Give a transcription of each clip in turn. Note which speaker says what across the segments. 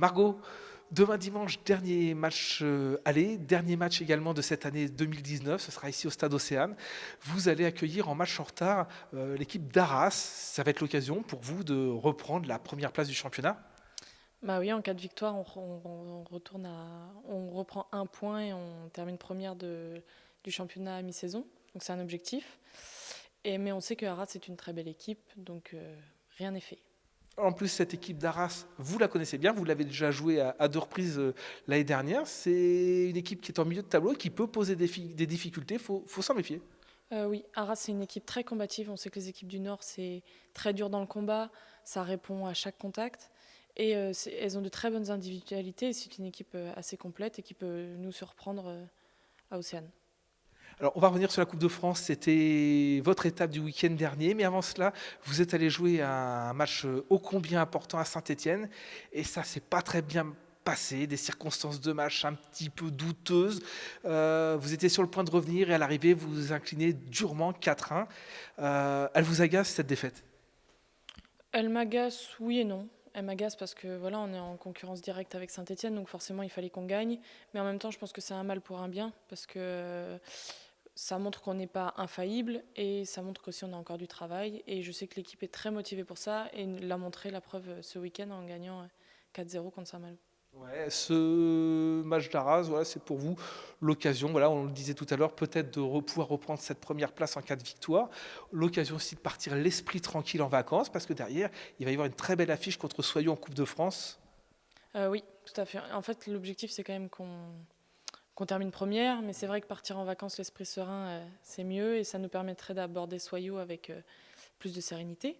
Speaker 1: Margot, demain dimanche, dernier match aller, dernier match également de cette année 2019, ce sera ici au Stade Océane. Vous allez accueillir en match en retard l'équipe d'Arras. Ça va être l'occasion pour vous de reprendre la première place du championnat.
Speaker 2: Bah oui, en cas de victoire, on reprend un point et on termine première du championnat à mi-saison. Donc c'est un objectif. Mais on sait que Arras est une très belle équipe, donc rien n'est fait.
Speaker 1: En plus, cette équipe d'Arras, vous la connaissez bien, vous l'avez déjà jouée à deux reprises l'année dernière. C'est une équipe qui est en milieu de tableau, qui peut poser des difficultés, faut s'en méfier.
Speaker 2: Oui, Arras, c'est une équipe très combative. On sait que les équipes du Nord, c'est très dur dans le combat. Ça répond à chaque contact. Et elles ont de très bonnes individualités. C'est une équipe assez complète et qui peut nous surprendre à Océane.
Speaker 1: Alors, on va revenir sur la Coupe de France. C'était votre étape du week-end dernier. Mais avant cela, vous êtes allé jouer un match ô combien important à Saint-Étienne. Et ça s'est pas très bien passé. Des circonstances de match un petit peu douteuses. Vous étiez sur le point de revenir et à l'arrivée, vous vous inclinez durement 4-1. Elle vous agace cette défaite?
Speaker 2: Elle m'agace, oui et non. Elle m'agace parce que voilà, on est en concurrence directe avec Saint-Etienne, donc forcément il fallait qu'on gagne. Mais en même temps, je pense que c'est un mal pour un bien parce que ça montre qu'on n'est pas infaillible et ça montre qu'aussi on a encore du travail. Et je sais que l'équipe est très motivée pour ça et l'a montré la preuve ce week-end en gagnant 4-0 contre Saint-Malo.
Speaker 1: Ouais, ce match d'Arras, voilà, c'est pour vous l'occasion, voilà, on le disait tout à l'heure, peut-être de pouvoir reprendre cette première place en cas de victoire. L'occasion aussi de partir l'esprit tranquille en vacances, parce que derrière, il va y avoir une très belle affiche contre Soyaux en Coupe de France.
Speaker 2: Oui, tout à fait. En fait, l'objectif c'est quand même qu'on termine première, mais c'est vrai que partir en vacances l'esprit serein, c'est mieux et ça nous permettrait d'aborder Soyaux avec plus de sérénité.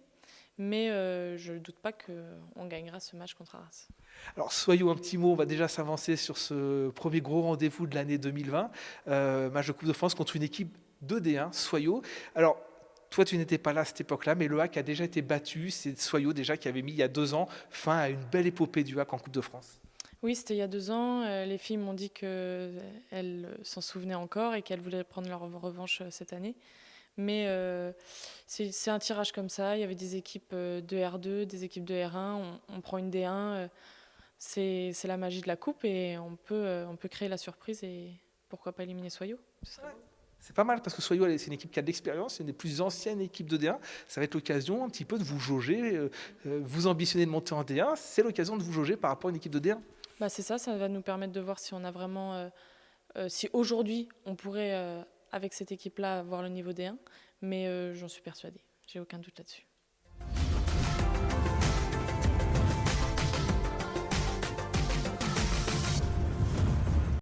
Speaker 2: Mais je ne doute pas qu'on gagnera ce match contre Arras.
Speaker 1: Alors, Soyaux, un petit mot, on va déjà s'avancer sur ce premier gros rendez-vous de l'année 2020, match de Coupe de France contre une équipe de D1, Soyaux. Alors, toi, tu n'étais pas là à cette époque-là, mais le HAC a déjà été battu. C'est Soyaux déjà qui avait mis il y a 2 ans fin à une belle épopée du HAC en Coupe de France.
Speaker 2: Oui, c'était il y a 2 ans. Les filles m'ont dit qu'elles s'en souvenaient encore et qu'elles voulaient prendre leur revanche cette année. Mais c'est un tirage comme ça. Il y avait des équipes de R2, des équipes de R1. On prend une D1. C'est la magie de la coupe et on peut créer la surprise et pourquoi pas éliminer Soyaux. Ce serait
Speaker 1: Ouais.
Speaker 2: beau.
Speaker 1: C'est pas mal parce que Soyaux, c'est une équipe qui a de l'expérience, c'est une des plus anciennes équipes de D1. Ça va être l'occasion un petit peu de vous jauger. Vous ambitionnez de monter en D1, c'est l'occasion de vous jauger par rapport à une équipe de D1.
Speaker 2: Bah, c'est ça, ça va nous permettre de voir si on a vraiment si aujourd'hui, on pourrait, avec cette équipe-là, avoir le niveau D1, mais j'en suis persuadée. J'ai aucun doute là-dessus.